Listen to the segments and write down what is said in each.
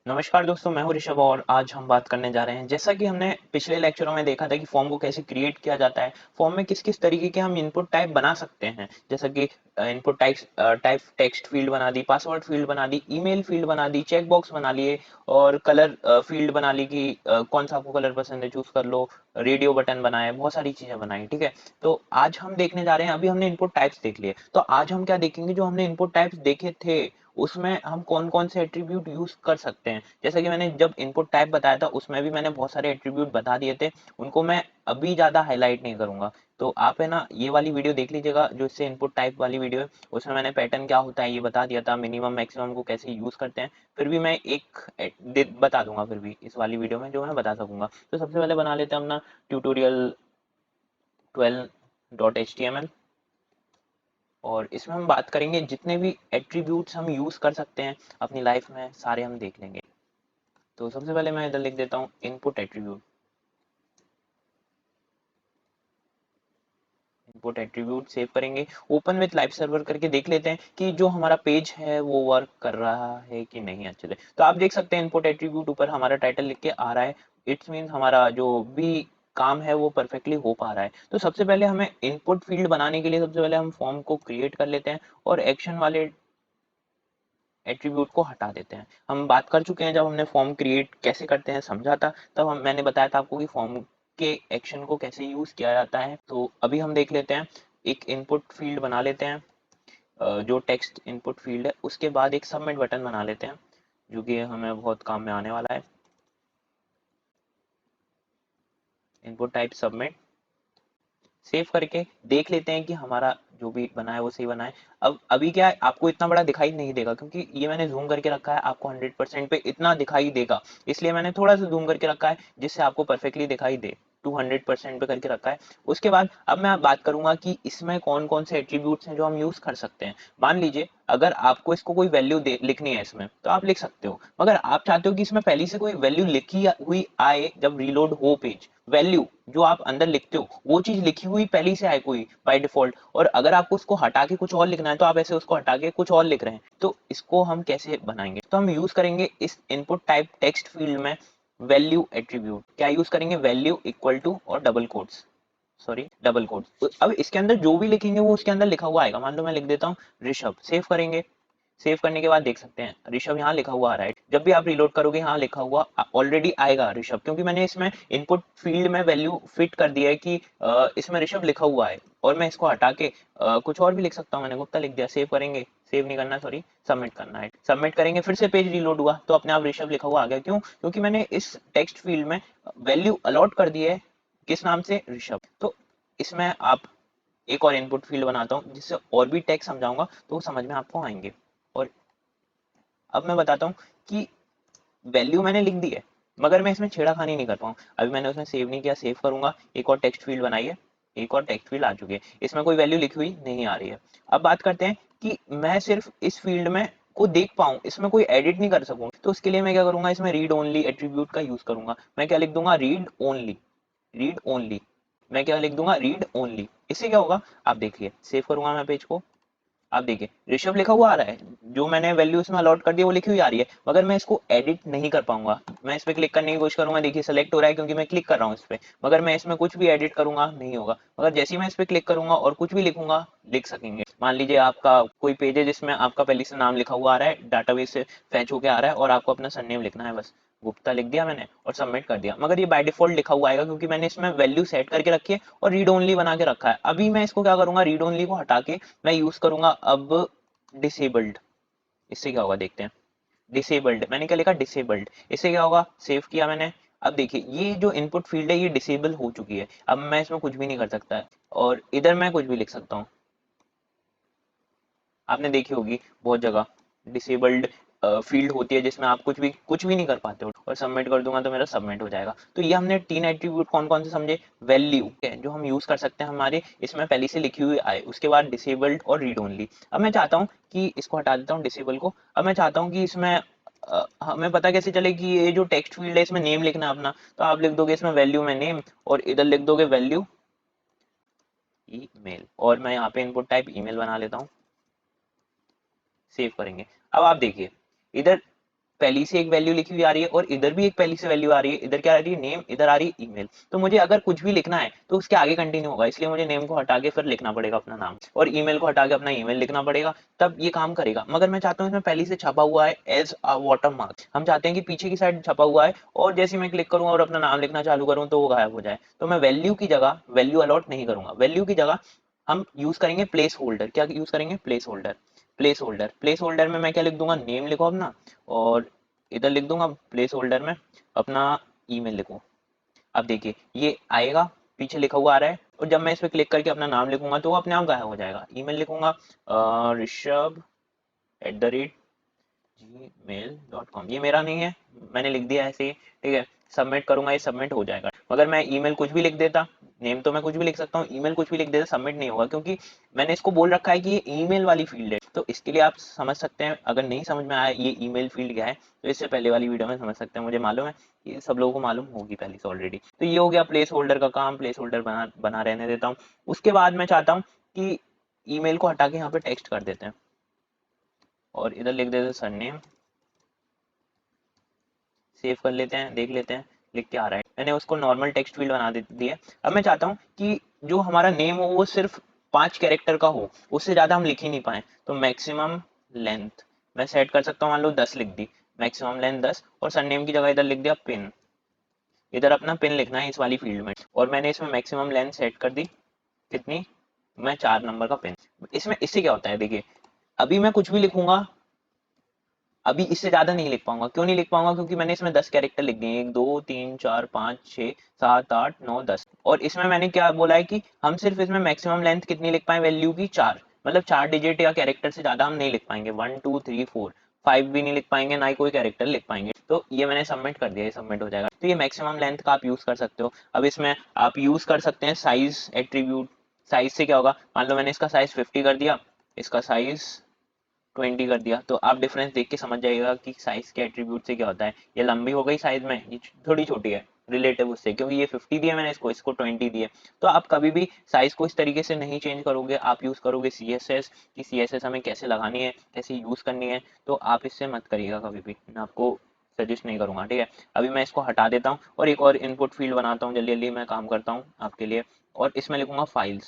नमस्कार दोस्तों, मैं हूं ऋषभ और आज हम बात करने जा रहे हैं। जैसा कि हमने पिछले लेक्चरों में देखा था कि फॉर्म को कैसे क्रिएट किया जाता है, फॉर्म में किस किस तरीके के हम इनपुट टाइप बना सकते हैं। जैसा कि इनपुट टाइप टेक्स्ट फील्ड बना दी, पासवर्ड फील्ड बना दी, ईमेल फील्ड बना दी, चेक बॉक्स बना लिए और कलर फील्ड बना ली कि कौन सा आपको कलर पसंद है चूज कर लो, रेडियो बटन बनाए, बहुत सारी चीजें बनाई। ठीक है, तो आज हम देखने जा रहे हैं। अभी हमने इनपुट टाइप्स देख लिए, तो आज हम क्या देखेंगे, जो हमने इनपुट टाइप्स देखे थे उसमें हम कौन कौन से एट्रीब्यूट यूज कर सकते हैं। जैसा कि मैंने जब इनपुट टाइप बताया था उसमें भी मैंने बहुत सारे एट्रीब्यूट बता दिए थे, उनको मैं अभी ज्यादा हाईलाइट नहीं करूंगा। तो आप है ना ये वाली वीडियो देख लीजिएगा, जो इससे इनपुट टाइप वाली वीडियो है, उसमें मैंने पैटर्न क्या होता है ये बता दिया था, मिनिमम मैक्सिमम को कैसे यूज करते हैं। फिर भी मैं बता दूंगा फिर भी इस वाली वीडियो में जो मैं बता सकूंगा। तो सबसे पहले बना लेते हैं अपना ट्यूटोरियल 12.html और इसमें हम बात करेंगे जितने भी एट्रीब्यूट्स हम यूज कर सकते हैं अपनी लाइफ में, सारे हम देख लेंगे। तो सबसे पहले मैं इधर लिख देता हूँ input attribute. Input attribute save करेंगे, ओपन विथ लाइव सर्वर करके देख लेते हैं कि जो हमारा पेज है वो वर्क कर रहा है कि नहीं अच्छे से। तो आप देख सकते हैं इनपुट एट्रीब्यूट ऊपर हमारा टाइटल लिख के आ रहा है। इट्स मीन हमारा जो भी काम है वो परफेक्टली हो पा रहा है। तो सबसे पहले हमें इनपुट फील्ड बनाने के लिए सबसे पहले हम फॉर्म को क्रिएट कर लेते हैं और एक्शन वाले एट्रीब्यूट को हटा देते हैं। हम बात कर चुके हैं, जब हमने फॉर्म क्रिएट कैसे करते हैं समझा था, तब मैंने बताया था आपको कि फॉर्म के एक्शन को कैसे यूज किया जाता है। तो अभी हम देख लेते हैं, एक इनपुट फील्ड बना लेते हैं, जो टेक्स्ट इनपुट फील्ड है। उसके बाद एक सबमिट बटन बना लेते हैं जो कि हमें बहुत काम में आने वाला है। इनपुट टाइप सबमिट, सेव करके देख लेते हैं कि हमारा जो भी बना है वो सही बना है। अब अभी क्या है, आपको इतना बड़ा दिखाई नहीं देगा क्योंकि ये मैंने जूम करके रखा है। आपको 100% पे इतना दिखाई देगा, इसलिए मैंने थोड़ा सा जूम करके रखा है जिससे आपको परफेक्टली दिखाई दे। 200% पे करके रखा है। उसके बाद अब मैं बात करूंगा कि इसमें कौन कौन से एट्रीब्यूट्स हैं जो हम यूज कर सकते हैं। मान लीजिए अगर आपको इसको कोई वैल्यू लिखनी है इसमें, तो आप लिख सकते हो, मगर आप चाहते हो कि इसमें पहले से कोई वैल्यू लिखी हुई आए जब रीलोड हो पेज। वैल्यू जो आप अंदर लिखते हो वो चीज लिखी हुई पहले से आए कोई बाय डिफॉल्ट, और अगर आपको उसको हटा के कुछ और लिखना है तो आप ऐसे उसको हटा के कुछ और लिख रहे हैं। तो इसको हम कैसे बनाएंगे, तो हम यूज करेंगे इस इनपुट टाइप टेक्स्ट फील्ड में वैल्यू एट्रीब्यूट। क्या यूज करेंगे, वैल्यू इक्वल टू और double quotes, sorry double quotes. अब इसके अंदर जो भी लिखेंगे वो उसके अंदर लिखा हुआ आएगा। मान लो मैं लिख देता हूँ ऋषभ, सेव करेंगे। सेव करने के बाद देख सकते हैं ऋषभ यहाँ लिखा हुआ आ रहा है। जब भी आप रिलोड करोगे यहाँ लिखा हुआ ऑलरेडी आएगा ऋषभ, क्योंकि मैंने इसमें इनपुट फील्ड में वैल्यू फिट कर दिया है कि इसमें ऋषभ लिखा हुआ है। और मैं इसको हटा के कुछ और भी लिख सकता हूँ। मैंने गुप्ता लिख दिया, सेव करेंगे, सेव नहीं करना सॉरी, सबमिट करना है। सबमिट करेंगे, फिर से पेज रिलोड हुआ तो अपने आप ऋषभ लिखा हुआ आ गया। क्यों? क्योंकि मैंने इस टेक्स्ट फील्ड में वैल्यू अलॉट कर दी है, किस नाम से, ऋषभ। तो इसमें आप एक और इनपुट फील्ड बनाता हूँ जिससे और भी टेक्स्ट समझाऊंगा तो वो समझ में आपको आएंगे। और अब मैं बताता हूँ कि वैल्यू मैंने लिख दी है मगर मैं इसमें छेड़ाखानी नहीं कर पाऊँ। अभी मैंने उसमें सेव नहीं किया, सेव करूंगा, एक और टेक्स्ट फील्ड बनाई है, एक और टेक्स्ट फील्ड आ चुकी है, इसमें कोई वैल्यू लिखी हुई नहीं आ रही है। अब बात करते हैं कि मैं सिर्फ इस फील्ड में को देख पाऊं, इसमें कोई एडिट नहीं कर सकूं, तो उसके लिए मैं क्या करूंगा, इसमें रीड ओनली एट्रीब्यूट का यूज करूंगा। मैं क्या लिख दूंगा, रीड ओनली, रीड ओनली। मैं क्या लिख दूंगा, रीड ओनली। इससे क्या होगा आप देखिए, सेव करूंगा मैं पेज को, आप देखिए ऋषभ लिखा हुआ आ रहा है, जो मैंने वैल्यू इसमें अलॉट कर दी वो लिखी हुई आ रही है, मगर मैं इसको एडिट नहीं कर पाऊंगा। मैं इस पे क्लिक करने की कोशिश करूंगा, देखिए सेलेक्ट हो रहा है क्योंकि मैं क्लिक कर रहा हूँ इस पे, मगर मैं इसमें कुछ भी एडिट करूंगा नहीं होगा। मगर जैसे ही मैं इस पे क्लिक करूंगा और कुछ भी लिखूंगा, लिख सकेंगे। मान लीजिए आपका कोई पेज है जिसमें आपका पहले से नाम लिखा हुआ आ रहा है, डाटाबेस से फैच होके आ रहा है और आपको अपना सरनेम लिखना है, बस गुप्ता लिख दिया मैंने और सबमिट कर दिया। मगर ये बाय डिफॉल्ट लिखा हुआ आएगा क्योंकि मैंने इसमें वैल्यू सेट करके रखी है और रीड ओनली बना के रखा है। अभी मैं इसको क्या करूंगा, रीड ओनली को हटा के मैं यूज करूंगा अब डिसेबल्ड। इससे क्या होगा देखते हैं, डिसेबल्ड, मैंने क्या लिखा, डिसेबल्ड। इससे क्या होगा, सेव किया मैंने। अब देखिए ये जो इनपुट फील्ड है ये डिसेबल हो चुकी है, अब मैं इसमें कुछ भी नहीं कर सकता है और इधर मैं कुछ भी लिख सकता हूँ। आपने देखी होगी बहुत जगह डिसेबल्ड फील्ड होती है जिसमें आप कुछ भी नहीं कर पाते हो, और सबमिट कर दूंगा तो मेरा सबमिट हो जाएगा। तो ये हमने 3 एट्रीब्यूट कौन कौन से समझे, वैल्यू जो हम यूज कर सकते हैं हमारे इसमें पहले से लिखी हुई आए, उसके बाद डिसेबल्ड और रीड ओनली। अब मैं चाहता हूँ कि इसको हटा देता हूँ डिसेबल को। अब मैं चाहता हूँ कि इसमें हमें पता कैसे चले कि ये जो टेक्स्ट फील्ड है इसमें नेम लिखना है अपना, तो आप लिख दोगे इसमें वैल्यू में नेम और इधर लिख दोगे वैल्यू ईमेल, और मैं यहाँ पे इनपुट टाइप ईमेल बना लेता हूँ, सेव करेंगे। अब आप देखिए इधर पहली से एक वैल्यू लिखी हुई आ रही है और इधर भी एक पहली से वैल्यू आ रही है, इधर क्या आ रही है नेम, इधर आ रही है ईमेल। तो मुझे अगर कुछ भी लिखना है तो उसके आगे कंटिन्यू होगा, इसलिए मुझे नेम को हटा के फिर लिखना पड़ेगा अपना नाम, और ईमेल को हटा के अपना ईमेल लिखना पड़ेगा, तब ये काम करेगा। मगर मैं चाहता हूँ इसमें पहले से छपा हुआ है एज अ वाटर मार्क, हम चाहते हैं कि पीछे की साइड छपा हुआ है और जैसे मैं क्लिक करूँ और अपना नाम लिखना चालू करूँ तो वो गायब हो जाए। तो मैं वैल्यू की जगह वैल्यू अलॉट नहीं करूंगा, वैल्यू की जगह हम यूज करेंगे प्लेस होल्डर। क्या यूज करेंगे? Place holder. प्लेस होल्डर में मैं क्या लिख दूंगा? नेम लिखो अपना, और इधर लिख दूंगा प्लेस होल्डर में अपना ईमेल लिखो। अब देखिए ये आएगा, पीछे लिखा हुआ आ रहा है, और जब मैं इस पे क्लिक करके अपना नाम लिखूंगा तो वो अपने आप गायब हो जाएगा। ईमेल लिखूंगा ऋषभ@gmail.com, ये मेरा नहीं है, मैंने लिख दिया ऐसे ही, ठीक है। सबमिट करूंगा, ये सबमिट हो जाएगा। मगर मैं ईमेल कुछ भी लिख देता, नेम तो मैं कुछ भी लिख सकता हूँ, ईमेल कुछ भी लिख देता, सबमिट नहीं होगा, क्योंकि मैंने इसको बोल रखा है कि ये ईमेल वाली फील्ड है। तो इसके लिए आप समझ सकते हैं, अगर नहीं समझ में आया ये ईमेल फील्ड क्या है तो इससे पहले वाली वीडियो में समझ सकते हैं, मुझे मालूम है ये सब लोगों को मालूम होगी पहले से ऑलरेडी। तो ये हो गया प्लेस होल्डर का काम, प्लेस होल्डर बना बना रहने देता हूँ। उसके बाद मैं चाहता हूँ कि ईमेल को हटा के यहाँ पे टेक्स्ट कर देते हैं, और इधर लिख देते हैं सरनेम, सेव कर लेते हैं, देख लेते हैं लिख के आ रहा है। मैंने उसको नॉर्मल टेक्स्ट फील्ड बना दी है। अब मैं चाहता हूँ कि जो हमारा नेम हो वो सिर्फ 5 कैरेक्टर का हो, उससे ज्यादा हम लिख ही नहीं पाए, तो मैक्सिमम लेंथ मैं सेट कर सकता हूँ, मान लो 10 लिख दी, मैक्सिमम लेंथ 10, और सरनेम की जगह इधर लिख दिया पिन। इधर अपना पिन लिखना है इस वाली फील्ड में, और मैंने इसमें मैक्सिमम लेंथ सेट कर दी, कितनी? मैं 4 नंबर का पिन। इसमें इससे क्या होता है देखिए, अभी मैं कुछ भी लिखूंगा, अभी इससे ज्यादा नहीं लिख पाऊंगा। क्यों नहीं लिख पाऊंगा? क्योंकि मैंने इसमें 10 कैरेक्टर लिख दिए, 1 2 3 4 5 6 7 8 9 10, और इसमें मैंने क्या बोला है कि हम सिर्फ इसमें मैक्सिमम लेंथ कितनी लिख पाए वैल्यू की? 4, मतलब 4 डिजिट या कैरेक्टर से ज्यादा हम नहीं लिख पाएंगे। 1 2 3 4 5 भी नहीं लिख पाएंगे, ना ही कोई कैरेक्टर लिख पाएंगे। तो ये मैंने सबमिट कर दिया, ये सबमिट हो जाएगा। तो ये मैक्सिमम लेंथ का आप यूज कर सकते हो। अब इसमें आप यूज कर सकते हैं साइज एट्रीब्यूट। साइज से क्या होगा, मान लो मैंने इसका साइज 50 कर दिया, इसका साइज 20 कर दिया, तो आप डिफरेंस देख के समझ जाइएगा कि साइज के एट्रीब्यूट से क्या होता है। ये लंबी हो गई साइज में, ये थोड़ी छोटी है रिलेटिव उससे, क्योंकि ये 50 दिया मैंने इसको, इसको 20 दिए। तो आप कभी भी साइज को इस तरीके से नहीं चेंज करोगे, आप यूज करोगे CSS, कि CSS हमें कैसे लगानी है, कैसे यूज करनी है। तो आप इससे मत करिएगा कभी भी, मैं आपको सजेस्ट नहीं करूंगा, ठीक है। अभी मैं इसको हटा देता हूँ और एक और इनपुट फील्ड बनाता हूँ, जल्दी जल्दी मैं काम करता हूँ आपके लिए, और इसमें लिखूंगा फाइल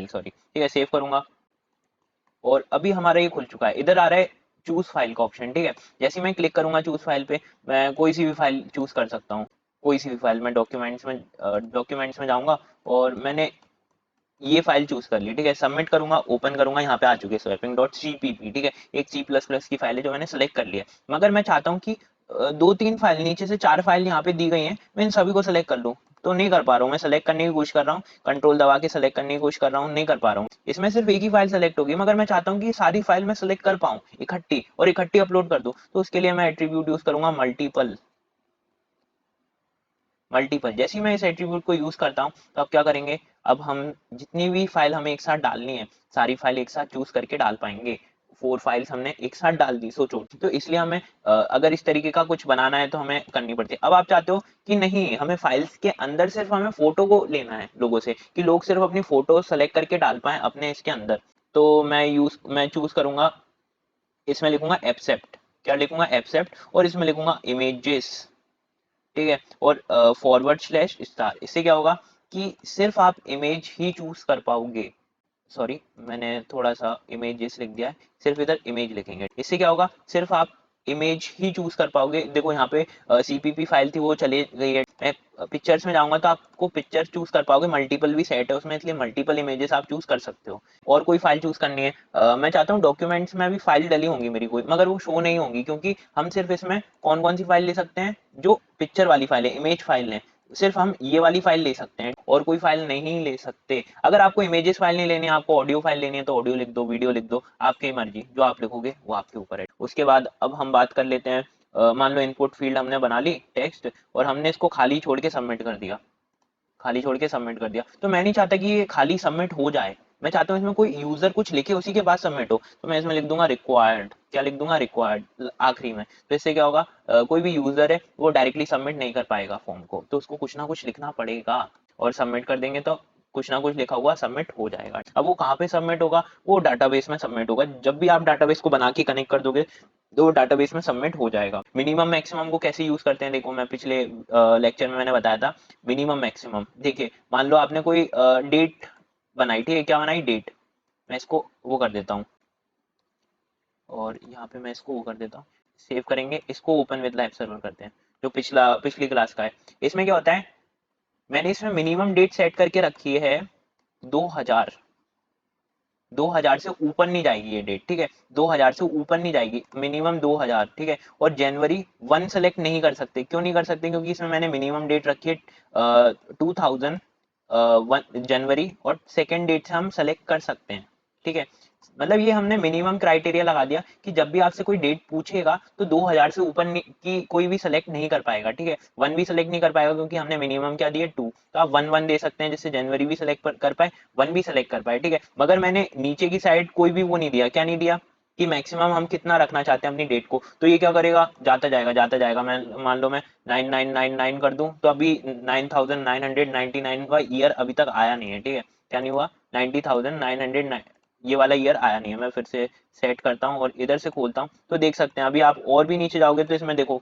सॉरी, ठीक है। सेव करूंगा, और अभी हमारा ये खुल चुका है। इधर आ रहा है चूज फाइल का ऑप्शन, ठीक है। जैसे मैं क्लिक करूंगा चूज फाइल पे, मैं कोई सी भी फाइल चूज कर सकता हूँ, कोई सी भी फाइल। मैं डॉक्यूमेंट्स में जाऊंगा और मैंने ये फाइल चूज कर ली, ठीक है। सबमिट करूंगा, ओपन करूंगा, यहाँ पे आ चुके स्वैपिंग डॉट cpp, ठीक है। एक C++ की फाइल है जो मैंने सेलेक्ट कर लिया है। मगर मैं चाहता हूँ कि 2 3 फाइल, नीचे से 4 फाइल यहाँ पे दी गई हैं, मैं इन सभी को सेलेक्ट कर लूँ, तो नहीं कर पा रहा हूँ। मैं सेलेक्ट करने की कोशिश कर रहा हूँ, कंट्रोल दबा के सेलेक्ट करने की कोशिश कर रहा हूँ, नहीं कर पा रहा हूँ। इसमें सिर्फ एक ही फाइल सेलेक्ट होगी, मगर मैं चाहता हूँ कि सारी फाइल मैं सेलेक्ट कर पाऊँ इकट्ठी, और इकट्ठी अपलोड कर दूँ। तो उसके लिए मैं एट्रीब्यूट यूज करूंगा मल्टीपल। जैसे ही मैं इस एट्रीब्यूट को यूज करता हूँ तो अब क्या करेंगे, अब हम जितनी भी फाइल हमें एक साथ डालनी है, सारी फाइल एक साथ चूज करके डाल पाएंगे। 4 फाइल्स हमने एक साथ डाल दी, सोचो। तो इसलिए हमें अगर इस तरीके का कुछ बनाना है तो हमें करनी पड़ती है। अब आप चाहते हो कि नहीं, हमें फाइल्स के अंदर सिर्फ हमें फोटो को लेना है लोगों से, कि लोग सिर्फ अपनी फोटो सेलेक्ट करके डाल पाए अपने इसके अंदर। तो मैं चूज करूंगा, इसमें लिखूंगा एक्सेप्ट। क्या लिखूंगा? एक्सेप्ट, और इसमें लिखूंगा इमेजेस, ठीक है। और /* इससे क्या होगा कि सिर्फ आप इमेज ही चूज कर पाओगे। सॉरी, मैंने थोड़ा सा इमेजेस लिख दिया है, सिर्फ इधर इमेज लिखेंगे। इससे क्या होगा, सिर्फ आप इमेज ही चूज कर पाओगे। देखो यहाँ पे CPP फाइल थी, वो चली गई है। मैं पिक्चर्स में जाऊंगा तो आपको पिक्चर चूज कर पाओगे, मल्टीपल भी सेट है उसमें, इसलिए मल्टीपल इमेजेस आप चूज कर सकते हो। और कोई फाइल चूज करनी है, मैं चाहता हूँ डॉक्यूमेंट्स में भी फाइल डली होंगी मेरी कोई, मगर वो शो नहीं होंगी, क्योंकि हम सिर्फ इसमें कौन कौन सी फाइल ले सकते हैं, जो पिक्चर वाली फाइल है, इमेज फाइल है, सिर्फ हम ये वाली फाइल ले सकते हैं, और कोई फाइल नहीं ले सकते। अगर आपको इमेजेस फाइल नहीं लेनी है, आपको ऑडियो फाइल लेनी है, तो ऑडियो लिख दो, वीडियो लिख दो, आपकी मर्जी, जो आप लिखोगे वो आपके ऊपर है। उसके बाद अब हम बात कर लेते हैं, मान लो इनपुट फील्ड हमने बना ली टेक्स्ट, और हमने इसको खाली छोड़ के सबमिट कर दिया, तो मैं नहीं चाहता कि ये खाली सबमिट हो जाए, मैं चाहता हूँ इसमें कोई यूजर कुछ लिखे उसी के बाद सबमिट हो। तो मैं इसमें लिख दूंगा रिक्वायर्ड। क्या लिख दूंगा? रिक्वायर्ड आखिरी में। तो इससे क्या होगा, कोई भी यूजर है वो डायरेक्टली सबमिट नहीं कर पाएगा फॉर्म को, तो उसको कुछ ना कुछ लिखना पड़ेगा, और सबमिट कर देंगे तो कुछ ना कुछ लिखा हुआ सबमिट हो जाएगा। अब वो कहाँ पे सबमिट होगा? वो डाटाबेस में सबमिट होगा। जब भी आप डाटाबेस को बना के कनेक्ट कर दोगे तो डाटाबेस में सबमिट हो जाएगा। मिनिमम मैक्सिमम को कैसे यूज करते हैं, देखो मैं पिछले लेक्चर में मैंने बताया था। मिनिमम मैक्सिमम देखिए, मान लो आपने कोई डेट बनाई, ठीक है, क्या बनाई, डेट। मैं इसको वो कर देता हूँ, और यहाँ पे मैं इसको वो कर देता हूँ, सेव करेंगे, इसको ओपन विद लाइव सर्वर करते हैं, जो पिछली क्लास का है। इसमें क्या होता है, मैंने इसमें मिनिमम डेट सेट करके रखी है 2000, 2000 से ऊपर नहीं जाएगी ये डेट, ठीक है, 2000 से ऊपर नहीं जाएगी, मिनिमम 2000, ठीक है। और जनवरी 1 सेलेक्ट नहीं कर सकते, क्यों नहीं कर सकते, क्योंकि इसमें मैंने मिनिमम डेट रखी है 2000 जनवरी, और सेकेंड डेट से हम सेलेक्ट कर सकते हैं, ठीक है। मतलब ये हमने मिनिमम क्राइटेरिया लगा दिया कि जब भी आपसे कोई डेट पूछेगा तो 2000 से ऊपर की कोई भी सेलेक्ट नहीं कर पाएगा, ठीक है। 1 भी सेलेक्ट नहीं कर पाएगा, क्योंकि हमने मिनिमम क्या दिया, 2, तो आप 1 दे सकते हैं, जिससे जनवरी भी सेलेक्ट कर पाए, 1 भी सेलेक्ट कर पाए, ठीक है। मगर मैंने नीचे की साइड कोई भी वो नहीं दिया, क्या नहीं दिया, कि मैक्सिमम हम कितना रखना चाहते हैं अपनी डेट को। तो ये क्या करेगा, जाता जाएगा, मैं मान लो मैं 9999 कर दूं, तो अभी 9999 का ईयर अभी तक आया नहीं है, ठीक है, क्या नहीं हुआ, 90900, ये वाला ईयर आया नहीं है। मैं फिर से सेट करता हूँ और इधर से खोलता हूँ, तो देख सकते हैं अभी आप और भी नीचे जाओगे तो इसमें देखो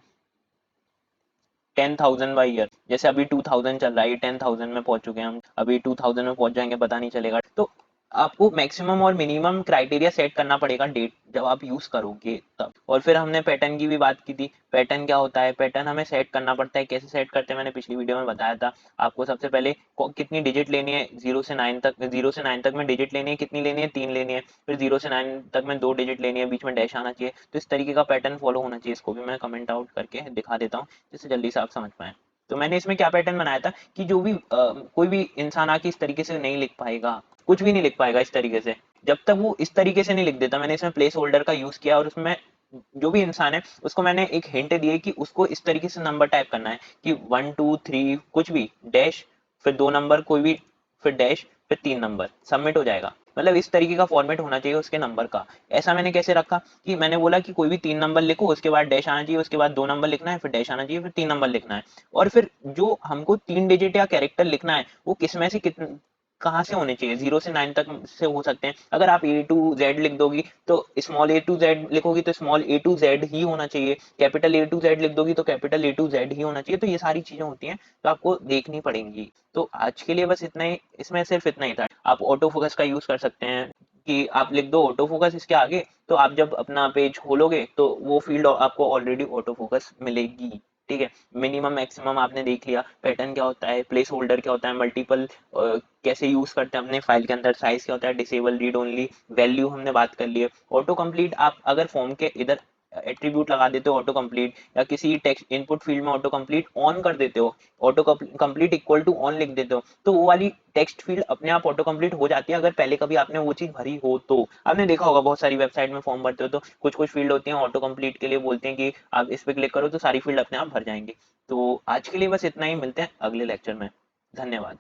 10,000 बाई ईयर, जैसे अभी 2000 चल रहा है, ये 10,000 में पहुंच चुके हैं हम, अभी 2000 में पहुंच जाएंगे, पता नहीं चलेगा। तो आपको मैक्सिमम और मिनिमम क्राइटेरिया सेट करना पड़ेगा डेट जब आप यूज करोगे तब। और फिर हमने पैटर्न की भी बात की थी। पैटर्न क्या होता है, पैटर्न हमें सेट करना पड़ता है, कैसे सेट करते हैं मैंने पिछली वीडियो में बताया था आपको। सबसे पहले कितनी डिजिट लेनी है, 0 से 9 तक में डिजिट लेनी है, कितनी लेनी है, 3 लेनी है। फिर 0 से 9 तक में 2 डिजिट लेनी है, बीच में डैश आना चाहिए। तो इस तरीके का पैटर्न फॉलो होना चाहिए। इसको भी मैं कमेंट आउट करके दिखा देता हूँ, जिससे जल्दी से आप समझ पाए। तो मैंने इसमें क्या पैटर्न बनाया था कि जो भी कोई भी इंसान आके इस तरीके से नहीं लिख पाएगा, कुछ भी नहीं लिख पाएगा इस तरीके से, जब तक वो इस तरीके से नहीं लिख देता। मैंने इसमें प्लेस होल्डर का यूज किया, और उसमें जो भी इंसान है उसको मैंने एक हिंट दी है कि उसको इस तरीके से नंबर टाइप करना है कि 1 2 3 कुछ भी, डैश, फिर 2 नंबर कोई भी, फिर डैश, फिर 3 नंबर, सबमिट हो जाएगा। मतलब इस तरीके का फॉर्मेट होना चाहिए उसके नंबर का। ऐसा मैंने कैसे रखा कि मैंने बोला कि कोई भी 3 नंबर लिखो, उसके बाद डैश आना चाहिए, उसके बाद 2 नंबर लिखना है, फिर डैश आना चाहिए, फिर 3 नंबर लिखना है। और फिर जो हमको 3 डिजिट या कैरेक्टर लिखना है वो किसमें से कितने, कहाँ से होने चाहिए, 0 से 9 तक से हो सकते हैं। अगर आप A to Z लिख दोगी तो स्मॉल A to Z लिखोगी तो स्मॉल A to Z ही होना चाहिए, कैपिटल A to Z लिख दोगी तो कैपिटल A to Z ही होना चाहिए। तो ये सारी चीजें होती हैं, तो आपको देखनी पड़ेंगी। तो आज के लिए बस इतना ही, इसमें सिर्फ इतना ही था। आप ऑटो फोकस का यूज कर सकते हैं कि आप लिख दो ऑटो फोकस इसके आगे, तो आप जब अपना पेज खोलोगे तो वो फील्ड आपको ऑलरेडी ऑटो फोकस मिलेगी, ठीक है। मिनिमम मैक्सिमम आपने देख लिया, पैटर्न क्या होता है, प्लेस होल्डर क्या होता है, मल्टीपल कैसे यूज करते हैं अपने फाइल के अंदर, साइज क्या होता है, डिसेबल, रीड ओनली, वैल्यू हमने बात कर ली है। ऑटो कंप्लीट आप अगर फॉर्म के इधर एट्रीब्यूट लगा देते हो ऑटो कंप्लीट, या किसी टेक्स्ट इनपुट फील्ड में ऑटो कंप्लीट ऑन कर देते हो, auto complete equal to on लिख देते हो, तो वो वाली टेक्स्ट फील्ड अपने आप ऑटो कंप्लीट हो जाती है। अगर पहले कभी आपने वो चीज भरी हो तो आपने देखा होगा बहुत सारी वेबसाइट में फॉर्म भरते हो तो कुछ कुछ फील्ड होती हैं ऑटो कंप्लीट के लिए, बोलते हैं कि आप इस पे क्लिक करो तो सारी फील्ड अपने आप भर जाएंगे। तो आज के लिए बस इतना ही, मिलते हैं अगले लेक्चर में। धन्यवाद।